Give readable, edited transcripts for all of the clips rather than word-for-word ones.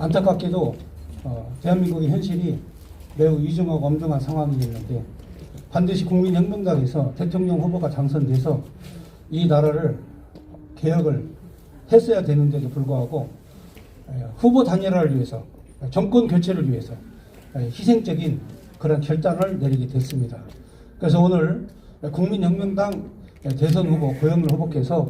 안타깝게도 대한민국의 현실이 매우 위중하고 엄중한 상황이 있는데 반드시 국민혁명당에서 대통령 후보가 당선돼서 이 나라를 개혁을 했어야 되는데도 불구하고 후보 단일화를 위해서 정권 교체를 위해서 희생적인 그런 결단을 내리게 됐습니다. 그래서 오늘 국민혁명당 대선 후보 고영일 후보께서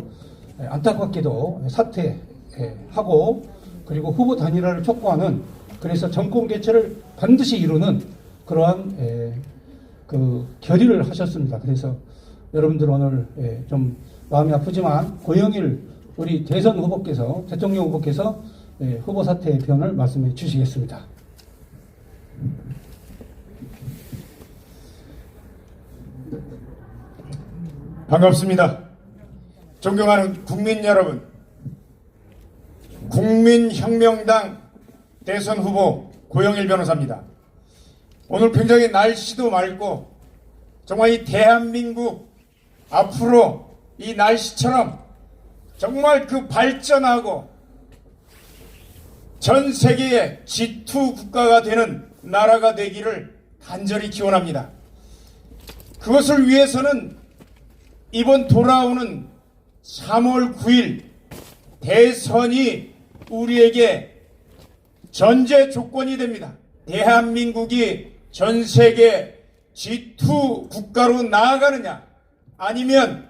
안타깝게도 사퇴하고 그리고 후보 단일화를 촉구하는 그래서 정권 교체를 반드시 이루는 그러한 그 결의를 하셨습니다. 그래서 여러분들 오늘 좀 마음이 아프지만 고영일 우리 대선 후보께서 대통령 후보께서 후보 사퇴의 변을 말씀해 주시겠습니다. 반갑습니다. 존경하는 국민 여러분, 국민혁명당 대선 후보 고영일 변호사입니다. 오늘 굉장히 날씨도 맑고 정말 이 대한민국 앞으로 이 날씨처럼 정말 그 발전하고 전 세계의 G2 국가가 되는 나라가 되기를 간절히 기원합니다. 그것을 위해서는 이번 돌아오는 3월 9일 대선이 우리에게 전제 조건이 됩니다. 대한민국이 전 세계 G2 국가로 나아가느냐 아니면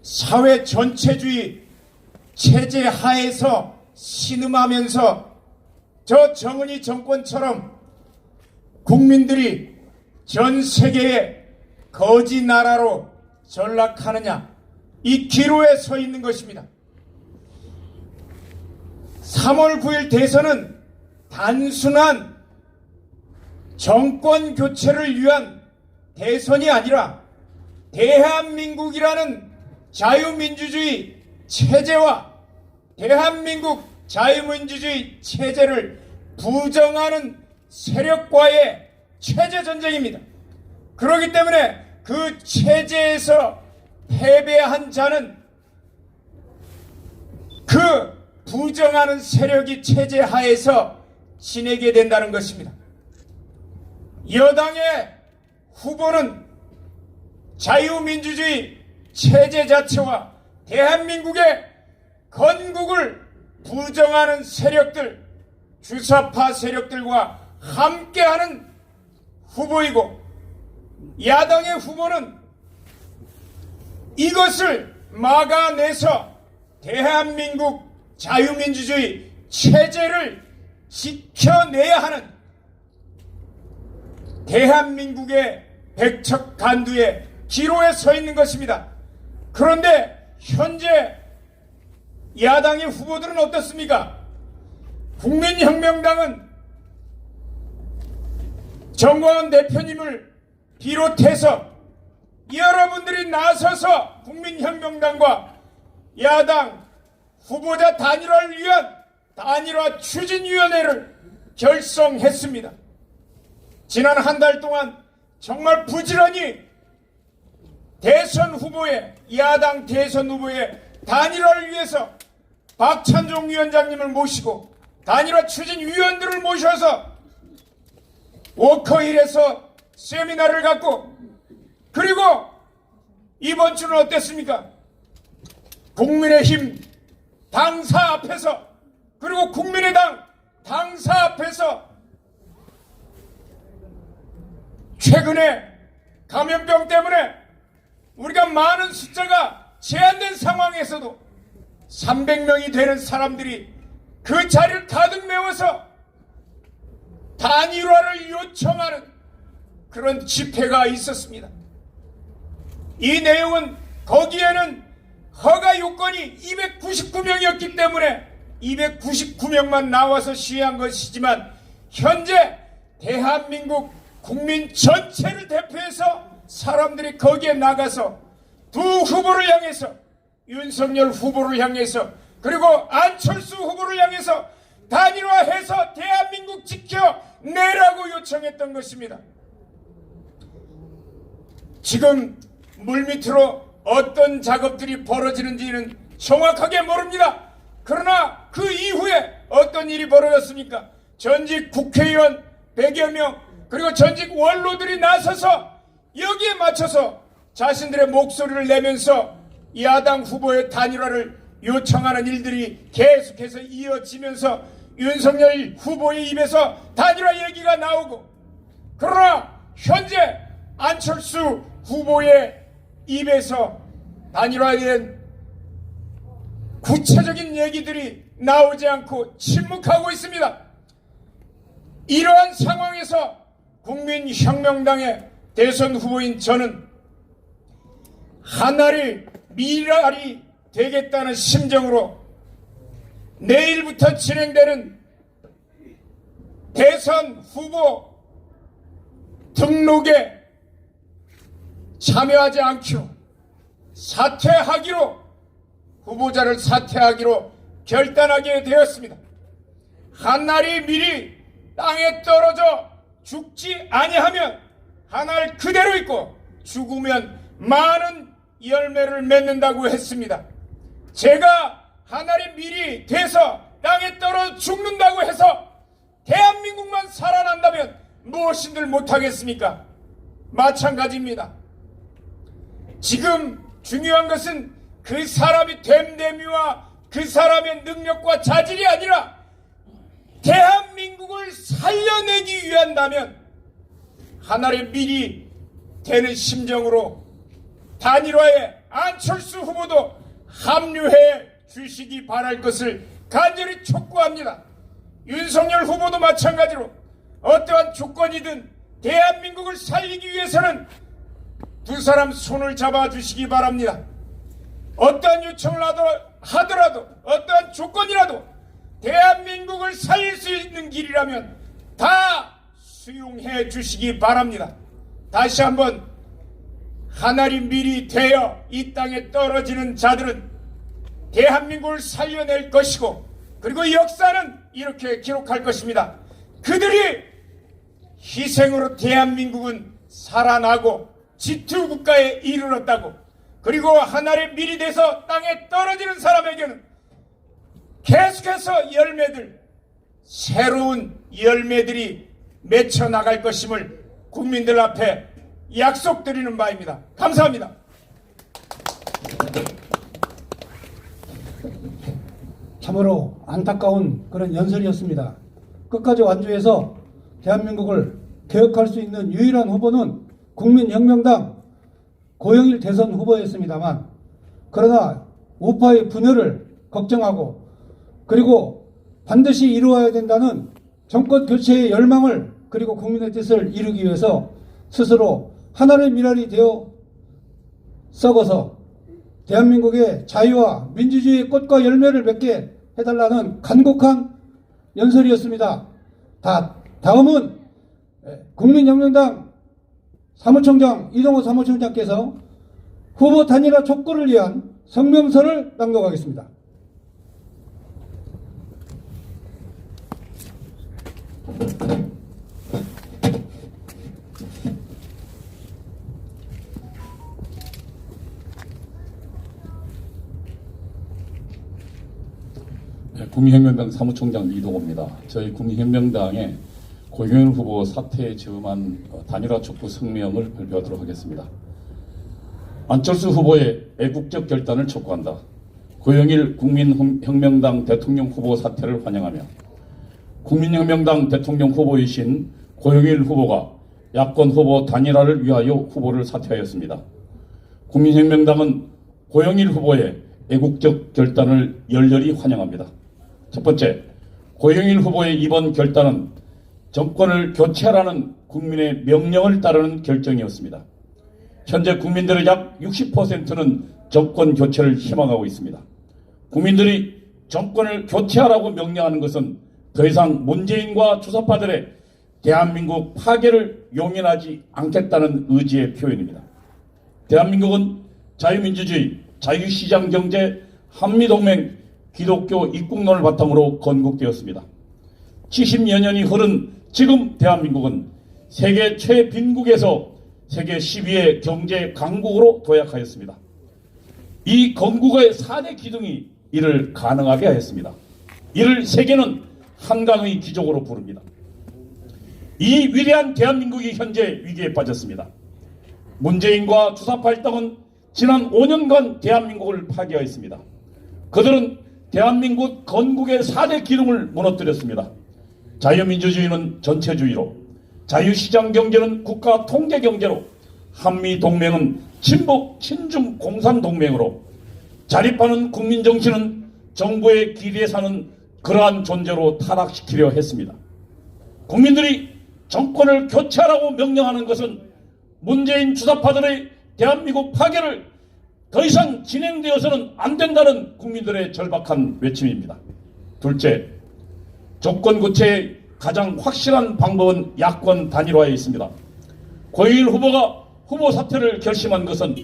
사회 전체주의 체제 하에서 신음하면서 저 정은희 정권처럼 국민들이 전 세계의 거지 나라로 전락하느냐, 이 기로에 서 있는 것입니다. 3월 9일 대선은 단순한 정권 교체를 위한 대선이 아니라 대한민국이라는 자유민주주의 체제와 대한민국 자유민주주의 체제를 부정하는 세력과의 체제전쟁입니다. 그렇기 때문에 그 체제에서 패배한 자는 그 부정하는 세력이 체제 하에서 지내게 된다는 것입니다. 여당의 후보는 자유민주주의 체제 자체와 대한민국의 건국을 부정하는 세력들, 주사파 세력들과 함께하는 후보이고, 야당의 후보는 이것을 막아내서 대한민국 자유민주주의 체제를 지켜내야 하는 대한민국의 백척간두의 기로에 서 있는 것입니다. 그런데 현재 야당의 후보들은 어떻습니까? 국민혁명당은 정광훈 대표님을 비롯해서 여러분들이 나서서 국민혁명당과 야당 후보자 단일화를 위한 단일화 추진위원회를 결성했습니다. 지난 한 달 동안 정말 부지런히 대선 후보의 야당 대선 후보의 단일화를 위해서 박찬종 위원장님을 모시고 단일화 추진위원들을 모셔서 워커힐에서 세미나를 갖고, 그리고 이번 주는 어땠습니까? 국민의힘 당사 앞에서, 그리고 국민의당 당사 앞에서 최근에 감염병 때문에 우리가 많은 숫자가 제한된 상황에서도 300명이 되는 사람들이 그 자리를 가득 메워서 단일화를 요청하는 그런 집회가 있었습니다. 이 내용은 거기에는 허가 요건이 299명이었기 때문에 299명만 나와서 시위한 것이지만, 현재 대한민국 국민 전체를 대표해서 사람들이 거기에 나가서 두 후보를 향해서, 윤석열 후보를 향해서 그리고 안철수 후보를 향해서 단일화해서 대한민국 지켜내라고 요청했던 것입니다. 지금 물밑으로 어떤 작업들이 벌어지는지는 정확하게 모릅니다. 그러나 그 이후에 어떤 어떤 일이 벌어졌습니까? 전직 국회의원 100여 명 그리고 전직 원로들이 나서서 여기에 맞춰서 자신들의 목소리를 내면서 야당 후보의 단일화를 요청하는 일들이 계속해서 이어지면서 윤석열 후보의 입에서 단일화 얘기가 나오고, 그러나 현재 안철수 후보의 입에서 단일화에 대한 구체적인 얘기들이 나오지 않고 침묵하고 있습니다. 이러한 상황에서 국민혁명당의 대선 후보인 저는 하나를 미랄이 되겠다는 심정으로 내일부터 진행되는 대선 후보 등록에 참여하지 않기로, 사퇴하기로, 후보자를 사퇴하기로 결단하게 되었습니다. 한날이 미리 땅에 떨어져 죽지 아니하면 한알 그대로 있고 죽으면 많은 열매를 맺는다고 했습니다. 제가 하늘이 미리 돼서 땅에 떨어 죽는다고 해서 대한민국만 살아난다면 무엇인들 못하겠습니까? 마찬가지입니다. 지금 중요한 것은 그 사람이 됨됨이와 그 사람의 능력과 자질이 아니라 대한민국을 살려내기 위한다면 하늘이 미리 되는 심정으로 단일화에 안철수 후보도 합류해 주시기 바랄 것을 간절히 촉구합니다. 윤석열 후보도 마찬가지로 어떠한 조건이든 대한민국을 살리기 위해서는 두 사람 손을 잡아 주시기 바랍니다. 어떠한 요청을 하더라도 어떠한 조건이라도 대한민국을 살릴 수 있는 길이라면 다 수용해 주시기 바랍니다. 다시 한번 하늘이 미리 되어 이 땅에 떨어지는 자들은 대한민국을 살려낼 것이고, 그리고 역사는 이렇게 기록할 것입니다. 그들이 희생으로 대한민국은 살아나고 지투 국가에 이르렀다고, 그리고 하늘이 미리 돼서 땅에 떨어지는 사람에게는 계속해서 열매들, 새로운 열매들이 맺혀 나갈 것임을 국민들 앞에 약속드리는 바입니다. 감사합니다. 참으로 안타까운 그런 연설이었습니다. 끝까지 완주해서 대한민국을 개혁할 수 있는 유일한 후보는 국민혁명당 고영일 대선 후보였습니다만, 그러나 우파의 분열을 걱정하고 그리고 반드시 이루어야 된다는 정권 교체의 열망을, 그리고 국민의 뜻을 이루기 위해서 스스로 하나의 미랄이 되어 썩어서 대한민국의 자유와 민주주의의 꽃과 열매를 맺게 해달라는 간곡한 연설이었습니다. 다음은 국민혁명당 사무총장 이동호 사무총장께서 후보 단일화 촉구를 위한 성명서를 낭독하겠습니다. 국민혁명당 사무총장 이동호입니다. 저희 국민혁명당의 고영일 후보 사퇴에 즈음한 단일화 촉구 성명을 발표하도록 하겠습니다. 안철수 후보의 애국적 결단을 촉구한다. 고영일 국민혁명당 대통령 후보 사퇴를 환영하며 국민혁명당 대통령 후보이신 고영일 후보가 야권 후보 단일화를 위하여 후보를 사퇴하였습니다. 국민혁명당은 고영일 후보의 애국적 결단을 열렬히 환영합니다. 첫 번째, 고영일 후보의 이번 결단은 정권을 교체하라는 국민의 명령을 따르는 결정이었습니다. 현재 국민들의 약 60%는 정권 교체를 희망하고 있습니다. 국민들이 정권을 교체하라고 명령하는 것은 더 이상 문재인과 주사파들의 대한민국 파괴를 용인하지 않겠다는 의지의 표현입니다. 대한민국은 자유민주주의, 자유시장경제, 한미동맹, 기독교 입국론을 바탕으로 건국되었습니다. 70여 년이 흐른 지금 대한민국은 세계 최빈국에서 세계 10위의 경제 강국으로 도약하였습니다. 이 건국의 4대 기둥이 이를 가능하게 하였습니다. 이를 세계는 한강의 기적으로 부릅니다. 이 위대한 대한민국이 현재 위기에 빠졌습니다. 문재인과 주사파 일당은 지난 5년간 대한민국을 파괴하였습니다. 그들은 대한민국 건국의 4대 기둥을 무너뜨렸습니다. 자유민주주의는 전체주의로, 자유시장 경제는 국가 통제 경제로, 한미동맹은 친북 친중 공산동맹으로, 자립하는 국민정신은 정부의 기대에 사는 그러한 존재로 타락시키려 했습니다. 국민들이 정권을 교체하라고 명령하는 것은 문재인 주사파들의 대한민국 파괴를 더 이상 진행되어서는 안 된다는 국민들의 절박한 외침입니다. 둘째, 정권 교체의 가장 확실한 방법은 야권 단일화에 있습니다. 고영일 후보가 후보 사퇴를 결심한 것은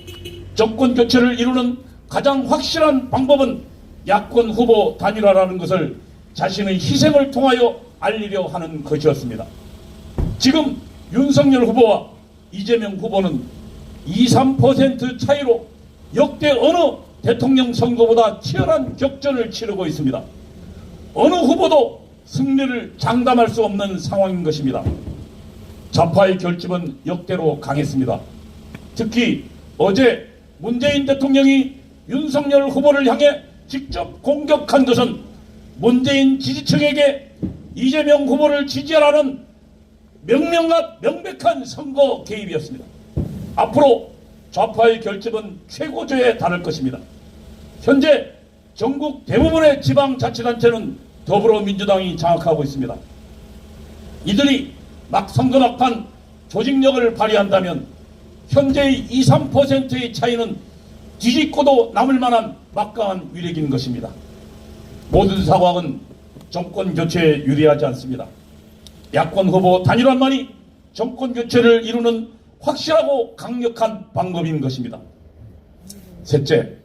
정권 교체를 이루는 가장 확실한 방법은 야권 후보 단일화라는 것을 자신의 희생을 통하여 알리려 하는 것이었습니다. 지금 윤석열 후보와 이재명 후보는 2~3% 차이로 역대 어느 대통령 선거보다 치열한 격전을 치르고 있습니다. 어느 후보도 승리를 장담할 수 없는 상황인 것입니다. 좌파의 결집은 역대로 강했습니다. 특히 어제 문재인 대통령이 윤석열 후보를 향해 직접 공격한 것은 문재인 지지층에게 이재명 후보를 지지하라는 명백한 선거 개입이었습니다. 앞으로 좌파의 결집은 최고조에 달할 것입니다. 현재 전국 대부분의 지방자치단체는 더불어민주당이 장악하고 있습니다. 이들이 선거 막판 조직력을 발휘한다면 현재의 2~3%의 차이는 뒤집고도 남을 만한 막강한 위력인 것입니다. 모든 상황은 정권 교체에 유리하지 않습니다. 야권 후보 단일화만이 정권 교체를 이루는 확실하고 강력한 방법인 것입니다. 셋째,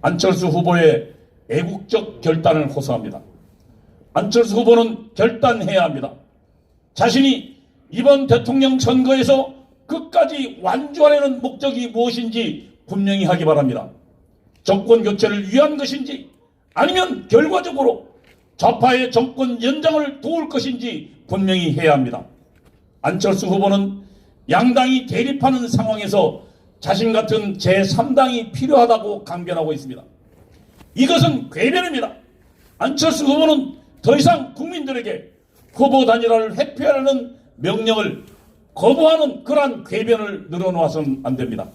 안철수 후보의 애국적 결단을 호소합니다. 안철수 후보는 결단해야 합니다. 자신이 이번 대통령 선거에서 끝까지 완주하려는 목적이 무엇인지 분명히 하기 바랍니다. 정권 교체를 위한 것인지 아니면 결과적으로 좌파의 정권 연장을 도울 것인지 분명히 해야 합니다. 안철수 후보는 양당이 대립하는 상황에서 자신 같은 제3당이 필요하다고 강변하고 있습니다. 이것은 궤변입니다. 안철수 후보는 더 이상 국민들에게 후보 단일화를 회피하라는 명령을 거부하는 그러한 궤변을 늘어놓아서는 안 됩니다.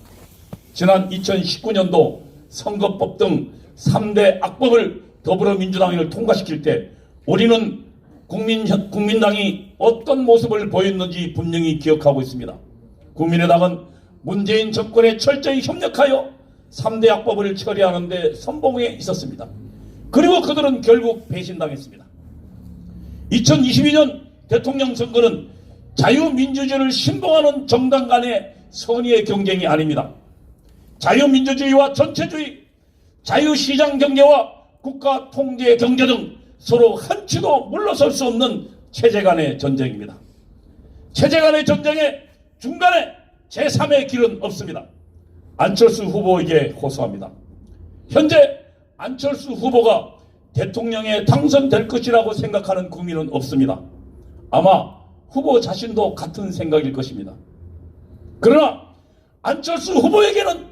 지난 2019년도 선거법 등 3대 악법을 더불어민주당을 통과시킬 때 우리는 국민당이 어떤 모습을 보였는지 분명히 기억하고 있습니다. 국민의당은 문재인 정권에 철저히 협력하여 3대 악법을 처리하는 데 선봉에 있었습니다. 그리고 그들은 결국 배신당했습니다. 2022년 대통령 선거는 자유민주주의를 신봉하는 정당 간의 선의의 경쟁이 아닙니다. 자유민주주의와 전체주의, 자유시장 경제와 국가 통제 경제 등 서로 한치도 물러설 수 없는 체제 간의 전쟁입니다. 체제 간의 전쟁의 중간에 제3의 길은 없습니다. 안철수 후보에게 호소합니다. 현재 안철수 후보가 대통령에 당선될 것이라고 생각하는 국민은 없습니다. 아마 후보 자신도 같은 생각일 것입니다. 그러나 안철수 후보에게는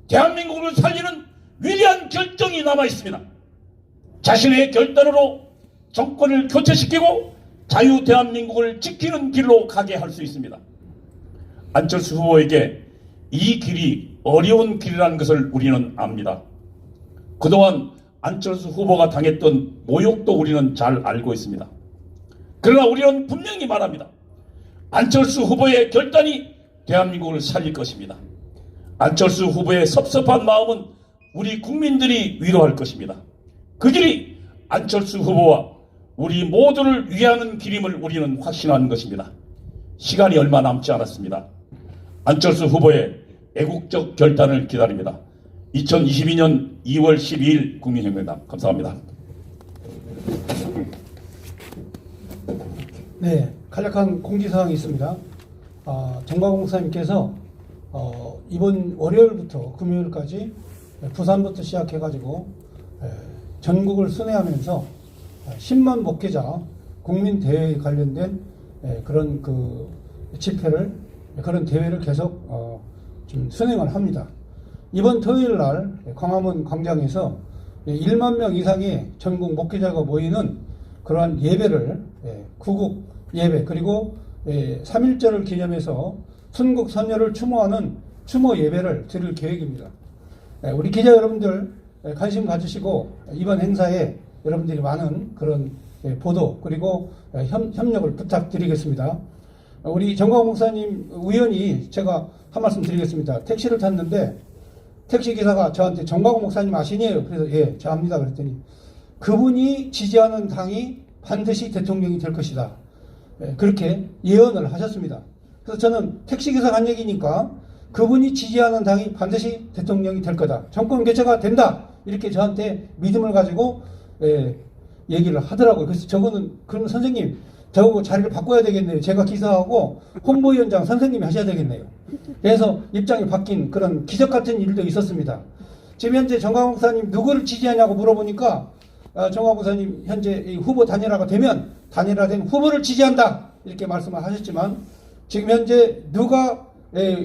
대한민국을 살리는 위대한 결정이 남아 있습니다. 자신의 결단으로 정권을 교체시키고 자유 대한민국을 지키는 길로 가게 할 수 있습니다. 안철수 후보에게 이 길이 어려운 길이라는 것을 우리는 압니다. 그동안 안철수 후보가 당했던 모욕도 우리는 잘 알고 있습니다. 그러나 우리는 분명히 말합니다. 안철수 후보의 결단이 대한민국을 살릴 것입니다. 안철수 후보의 섭섭한 마음은 우리 국민들이 위로할 것입니다. 그 길이 안철수 후보와 우리 모두를 위하는 길임을 우리는 확신하는 것입니다. 시간이 얼마 남지 않았습니다. 안철수 후보의 애국적 결단을 기다립니다. 2022년 2월 12일 국민혁명당 감사합니다. 네, 간략한 공지사항이 있습니다. 정가공사님께서 이번 월요일부터 금요일까지 부산부터 시작해가지고 전국을 순회하면서 10만 목회자 국민대회에 관련된 그런 그 집회를, 그런 대회를 계속 좀 순행을 합니다. 이번 토요일 날 광화문 광장에서 1만 명 이상의 전국 목회자가 모이는 그러한 예배를, 구국 예배, 그리고 3.1절을 기념해서 순국 선열을 추모하는 추모 예배를 드릴 계획입니다. 우리 기자 여러분들 관심 가지시고 이번 행사에 여러분들이 많은 그런 보도 그리고 협력을 부탁드리겠습니다. 우리 정광훈 목사님 우연히 제가 한 말씀 드리겠습니다. 택시를 탔는데 택시기사가 저한테 정광훈 목사님 아시냐요? 그래서 예, 저 압니다. 그랬더니 그분이 지지하는 당이 반드시 대통령이 될 것이다. 그렇게 예언을 하셨습니다. 그래서 저는 택시기사가 한 얘기니까 그분이 지지하는 당이 반드시 대통령이 될 거다. 정권 교체가 된다. 이렇게 저한테 믿음을 가지고 얘기를 하더라고요. 그래서 저거는 그러면 선생님 저거 자리를 바꿔야 되겠네요. 제가 기사하고 홍보위원장 선생님이 하셔야 되겠네요. 그래서 입장이 바뀐 그런 기적 같은 일도 있었습니다. 지금 현재 정광훈 목사님 누구를 지지하냐고 물어보니까 정광훈 목사님 현재 후보 단일화가 되면 단일화된 후보를 지지한다. 이렇게 말씀을 하셨지만 지금 현재 누가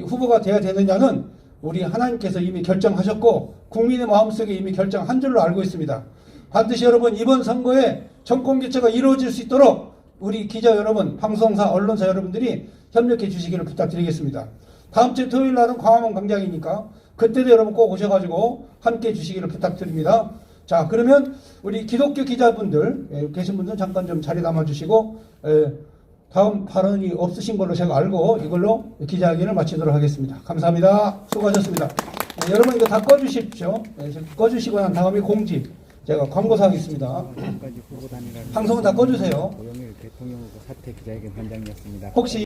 후보가 돼야 되느냐는 우리 하나님께서 이미 결정하셨고 국민의 마음속에 이미 결정한 줄로 알고 있습니다. 반드시 여러분 이번 선거에 정권 교체가 이루어질 수 있도록 우리 기자 여러분, 방송사, 언론사 여러분들이 협력해 주시기를 부탁드리겠습니다. 다음 주 토요일 날은 광화문 광장이니까 그때도 여러분 꼭 오셔가지고 함께 해 주시기를 부탁드립니다. 자, 그러면 우리 기독교 기자분들 계신 분들 잠깐 좀 자리 담아주시고 다음 발언이 없으신 걸로 제가 알고 이걸로 기자회견을 마치도록 하겠습니다. 감사합니다. 수고하셨습니다. 여러분 이거 다 꺼주십시오. 꺼주시고 난 다음에 공지. 제가 광고사항이 있습니다. 방송은 다 꺼주세요. 고영일 대통령 후보 사퇴 기자회견 현장이었습니다. 혹시